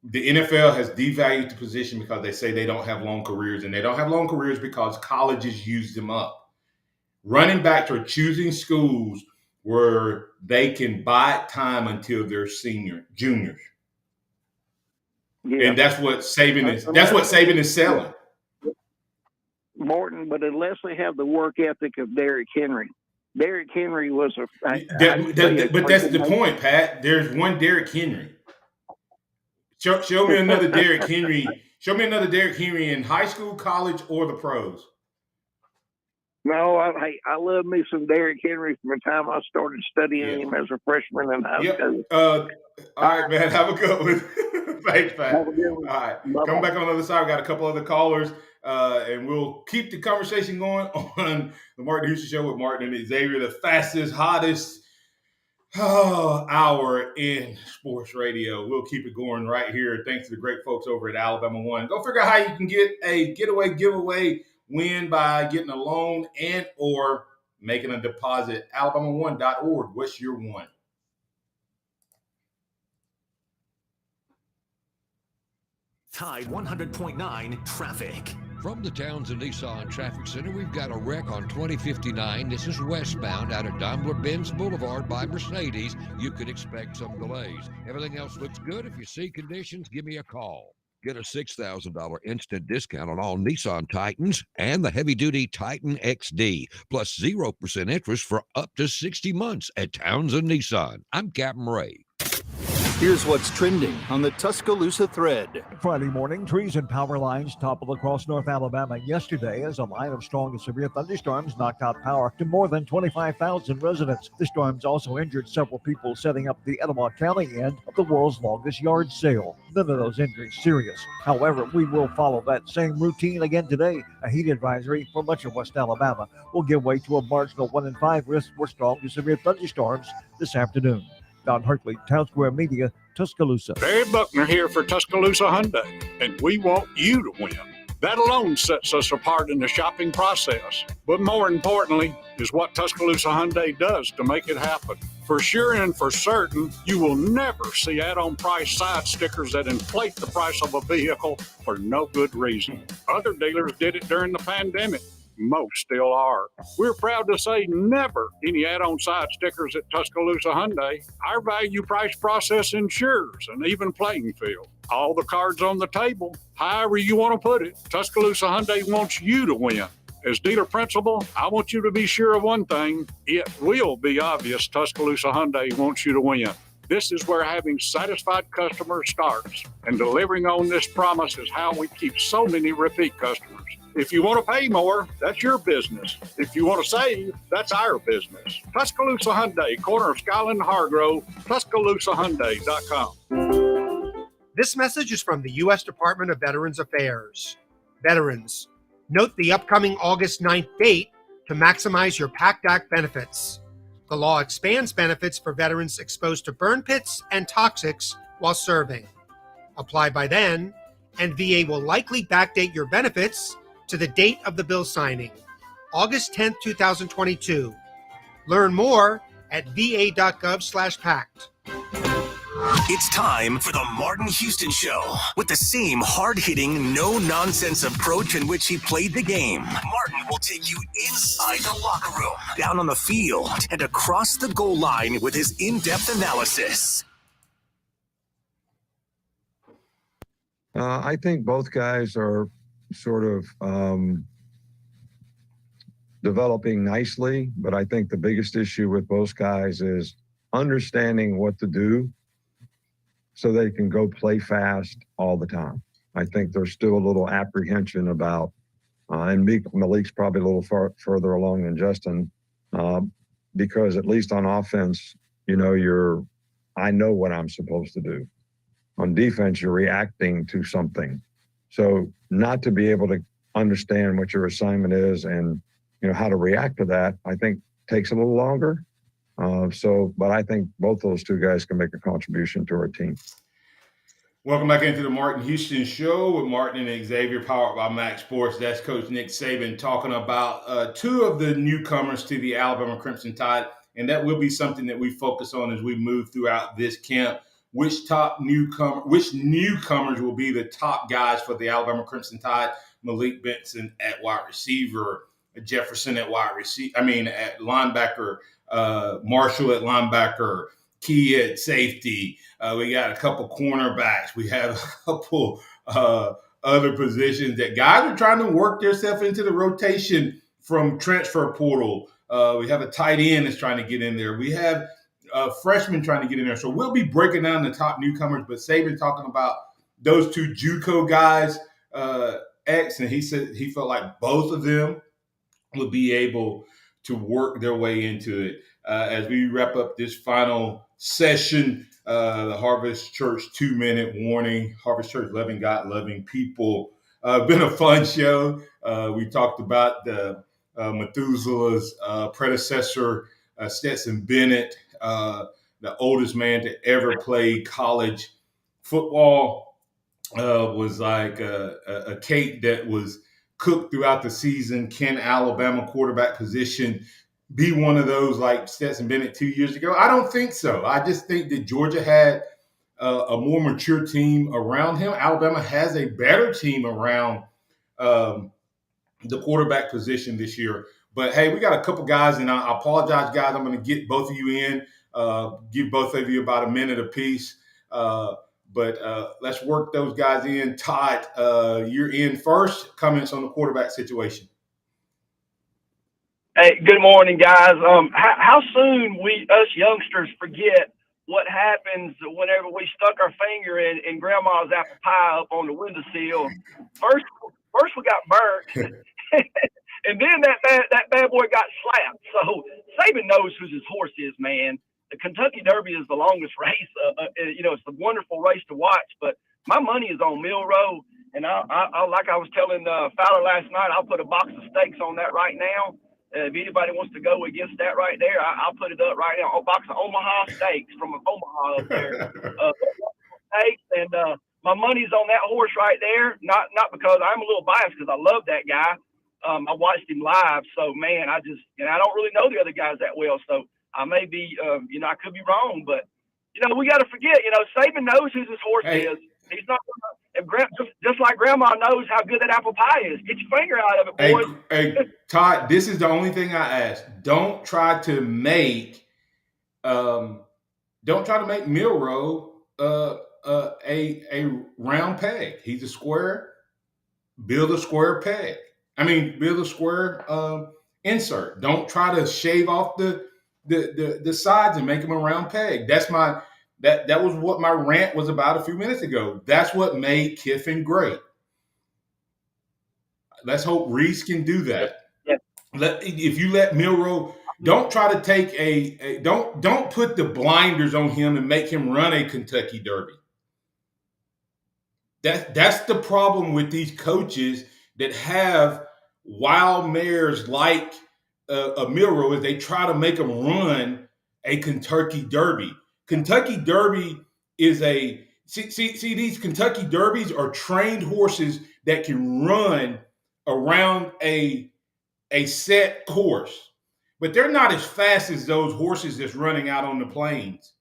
The NFL has devalued the position because they say they don't have long careers, and they don't have long careers because colleges use them up. Running backs are choosing schools where they can buy time until they're juniors. Yeah. And that's what Saban is. That's what Saban is selling. Morton, but unless they have the work ethic of Derrick Henry. Derrick Henry was but that's the point, Pat. There's one Derrick Henry. Show me another Derrick Henry. Show me another Derrick Henry in high school, college, or the pros. No, I love me some Derrick Henry from the time I started studying him as a freshman in high school. All right, man. Have a good one. Thanks, Pat. All right. Come back on the other side. We got a couple other callers, and we'll keep the conversation going on the Martin Houston Show with Martin and Xavier, the fastest, hottest hour in sports radio. We'll keep it going right here. Thanks to the great folks over at Alabama One. Go figure out how you can get a giveaway win by getting a loan and or making a deposit. alabama1.org. What's your one? Tide 100.9 traffic. From the Townsend Nissan Traffic Center, we've got a wreck on 2059. This is westbound out of Daimler-Benz Boulevard by Mercedes. You could expect some delays. Everything else looks good. If you see conditions, give me a call. Get a $6,000 instant discount on all Nissan Titans and the heavy-duty Titan XD, plus 0% interest for up to 60 months at Townsend Nissan. I'm Captain Ray. Here's what's trending on the Tuscaloosa thread. Friday morning, trees and power lines toppled across North Alabama yesterday as a line of strong and severe thunderstorms knocked out power to more than 25,000 residents. The storms also injured several people setting up the Etowah County end of the world's longest yard sale. None of those injuries serious. However, we will follow that same routine again today. A heat advisory for much of West Alabama will give way to a marginal 1 in 5 risk for strong to severe thunderstorms this afternoon. Don Hartley, Town Square Media, Tuscaloosa. Barry Buckner here for Tuscaloosa Hyundai, and we want you to win. That alone sets us apart in the shopping process. But more importantly is what Tuscaloosa Hyundai does to make it happen. For sure and for certain, you will never see add-on price side stickers that inflate the price of a vehicle for no good reason. Other dealers did it during the pandemic. Most still are. We're proud to say never any add-on side stickers at Tuscaloosa Hyundai. Our value price process ensures an even playing field. All the cards on the table, however you want to put it, Tuscaloosa Hyundai wants you to win. As dealer principal, I want you to be sure of one thing. It will be obvious Tuscaloosa Hyundai wants you to win. This is where having satisfied customers starts, and delivering on this promise is how we keep so many repeat customers. If you want to pay more, that's your business. If you want to save, that's our business. Tuscaloosa Hyundai, corner of Skyland and Hargrove, TuscaloosaHyundai.com. This message is from the U.S. Department of Veterans Affairs. Veterans, note the upcoming August 9th date to maximize your PACT Act benefits. The law expands benefits for veterans exposed to burn pits and toxics while serving. Apply by then, and VA will likely backdate your benefits to the date of the bill signing, August 10th, 2022. Learn more at va.gov/PACT. It's time for the Martin Houston Show. With the same hard-hitting, no-nonsense approach in which he played the game, Martin will take you inside the locker room, down on the field, and across the goal line with his in-depth analysis. I think both guys are sort of developing nicely, but I think the biggest issue with both guys is understanding what to do so they can go play fast all the time. I think there's still a little apprehension about, and Malik's probably a little further along than Justin, because at least on offense, I know what I'm supposed to do. On defense, you're reacting to something. So not to be able to understand what your assignment is and, how to react to that, I think takes a little longer. But I think both those two guys can make a contribution to our team. Welcome back into the Martin Houston Show with Martin and Xavier, powered by MaX Sports. That's Coach Nick Saban talking about two of the newcomers to the Alabama Crimson Tide, and that will be something that we focus on as we move throughout this camp. Which newcomers will be the top guys for the Alabama Crimson Tide? Malik Benson at wide receiver, Jefferson at at linebacker, Marshall at linebacker, Key at safety. We got a couple cornerbacks. We have a couple other positions that guys are trying to work themselves into the rotation from transfer portal. We have a tight end that's trying to get in there. We have freshmen trying to get in there. So we'll be breaking down the top newcomers, but Saban talking about those two JUCO guys, and he said he felt like both of them would be able to work their way into it. As we wrap up this final session, the Harvest Church 2-minute warning. Harvest Church, loving God, loving people. Been a fun show. We talked about the Methuselah's predecessor, Stetson Bennett, the oldest man to ever play college football. Was like a cake that was cooked throughout the season. Can Alabama quarterback position be one of those like Stetson Bennett 2 years ago? I don't think so. I just think that Georgia had a more mature team around him. Alabama has a better team around the quarterback position this year. But, hey, we got a couple guys, and I apologize, guys. I'm going to get both of you in, give both of you about a minute apiece. But let's work those guys in. Todd, you're in first. Comments on the quarterback situation. Hey, good morning, guys. How soon us youngsters forget what happens whenever we stuck our finger in Grandma's apple pie up on the windowsill? First we got burnt, and then that bad boy got slapped. So Saban knows who his horse is, man. The Kentucky Derby is the longest race. It's a wonderful race to watch, but my money is on Milroe. And I like I was telling Fowler last night, I'll put a box of steaks on that right now. If anybody wants to go against that right there, I'll put it up right now. A box of Omaha steaks from Omaha up there. Steaks, and my money's on that horse right there. Not because I'm a little biased, because I love that guy. I watched him live. So, man, I don't really know the other guys that well. So I may be, I could be wrong. But, we got to forget, Saban knows who his horse is. He's not just like Grandma knows how good that apple pie is. Get your finger out of it, boys. Hey, Todd, this is the only thing I ask. Don't try to make Milroe a round peg. He's a square. Build a square peg. Build a square insert. Don't try to shave off the sides and make him a round peg. That was what my rant was about a few minutes ago. That's what made Kiffin great. Let's hope Reese can do that. Yeah. If you let Milroe, don't try to take don't put the blinders on him and make him run a Kentucky Derby. That's the problem with these coaches that have wild mares like a Milroe, is they try to make him run a Kentucky Derby. Kentucky Derby is these Kentucky Derbies are trained horses that can run around a set course, but they're not as fast as those horses that's running out on the plains.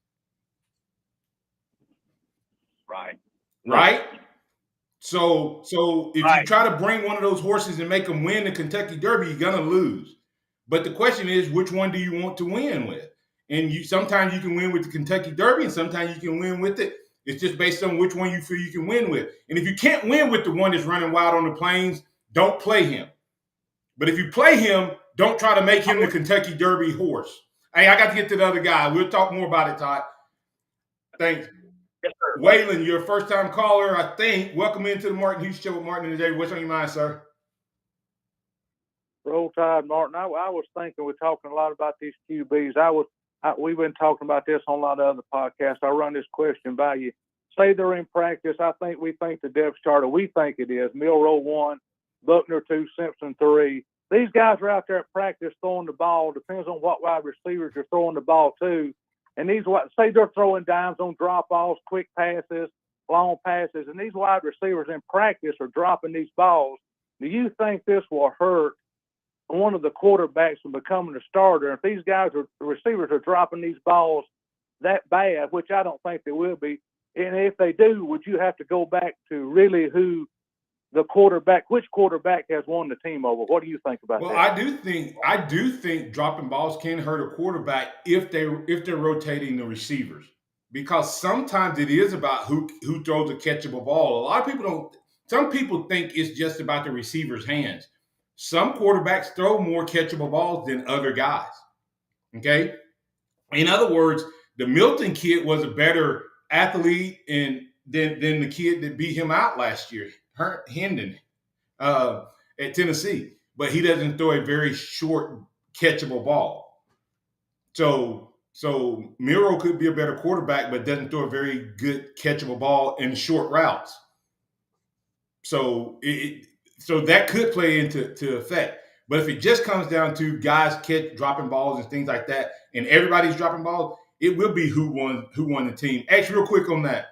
Right? So if you try to bring one of those horses and make them win the Kentucky Derby, you're going to lose. But the question is, which one do you want to win with? And sometimes you can win with the Kentucky Derby, and sometimes you can win with it. It's just based on which one you feel you can win with. And if you can't win with the one that's running wild on the plains, don't play him. But if you play him, don't try to make him the Kentucky Derby horse. Hey, I got to get to the other guy. We'll talk more about it, Todd. Thanks. Yes, sir. Waylon, you're a first-time caller, I think. Welcome into the Martin Houston Show with Martin and Xavier. What's on your mind, sir? Roll Tide, Martin. I was thinking, we're talking a lot about these QBs. We've been talking about this on a lot of other podcasts. I'll run this question by you. Say they're in practice. We think the depth chart, or we think it is, Milroe 1, Buckner 2, Simpson 3. These guys are out there at practice throwing the ball. Depends on what wide receivers you're throwing the ball to. And say they're throwing dimes on drop-offs, quick passes, long passes, and these wide receivers in practice are dropping these balls. Do you think this will hurt one of the quarterbacks from becoming a starter? If these guys the receivers are dropping these balls that bad, which I don't think they will be, and if they do, would you have to go back to really which quarterback has won the team over? What do you think about that? Well, I do think dropping balls can hurt a quarterback if they're rotating the receivers, because sometimes it is about who throws a catchable ball. A lot of people don't. Some people think it's just about the receiver's hands. Some quarterbacks throw more catchable balls than other guys. Okay, in other words, the Milton kid was a better athlete than the kid that beat him out last year, Hendon, at Tennessee. But he doesn't throw a very short catchable ball. So Miro could be a better quarterback, but doesn't throw a very good catchable ball in short routes. So that could play into effect. But if it just comes down to guys dropping balls and things like that, and everybody's dropping balls, it will be who won the team. Actually, real quick on that.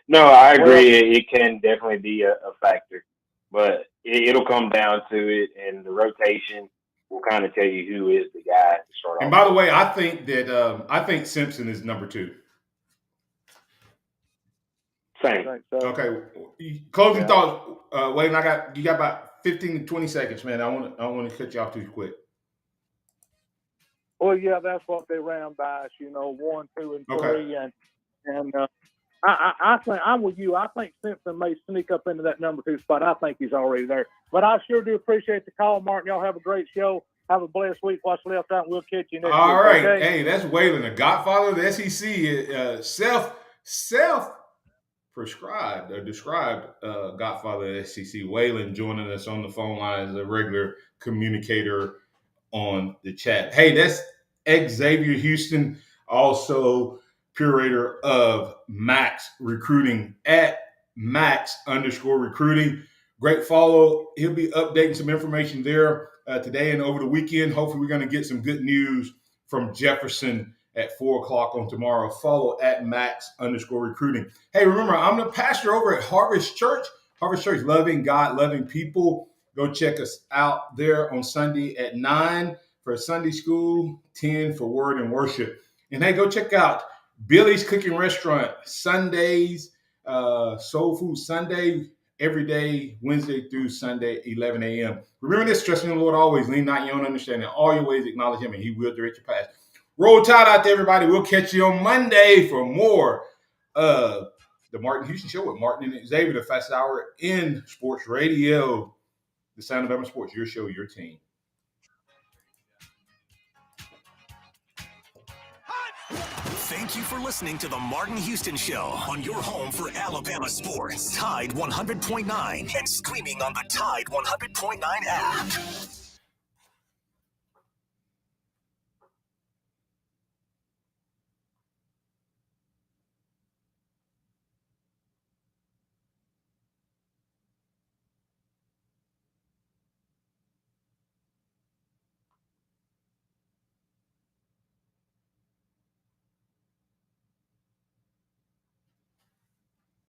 No, I agree. It can definitely be a factor, but it'll come down to it, and the rotation will kind of tell you who is the guy to start off. And by the way, I think Simpson is number 2. Same. Okay. Closing thoughts, Wayne. You got about 15 to 20 seconds, man. I want to cut you off too quick. Well, yeah, that's what they ran by us, 1, 2, and 3, and I think I'm with you. I think Simpson may sneak up into that number 2 spot. I think he's already there. But I sure do appreciate the call, Martin. Y'all have a great show. Have a blessed week. What's left out, and we'll catch you next week. All right. Okay? Hey, that's Waylon, the godfather of the SEC, self-prescribed or described godfather of the SEC. Waylon joining us on the phone line as a regular communicator on the chat. Hey, that's Xavier Houston, also curator of MaX Recruiting at MaX_recruiting. Great follow. He'll be updating some information there today and over the weekend. Hopefully, we're going to get some good news from Jefferson at 4:00 on tomorrow. Follow at MaX_recruiting. Hey, remember, I'm the pastor over at Harvest Church. Harvest Church, loving God, loving people. Go check us out there on Sunday at 9 for Sunday school, 10 for word and worship. And hey, go check out Billy's Cooking Restaurant Sundays, Soul Food Sunday, every day, Wednesday through Sunday, 11 a.m. Remember this, trust in the Lord always, lean not your own understanding. All your ways acknowledge him, and he will direct your path. Roll Tide out there, everybody. We'll catch you on Monday for more of the Martin Houston Show with Martin and Xavier, the fastest hour in sports radio. The Sound of Bama Sports, your show, your team. Thank you for listening to the Martin Houston Show on your home for Alabama sports. Tide 100.9 and streaming on the Tide 100.9 app.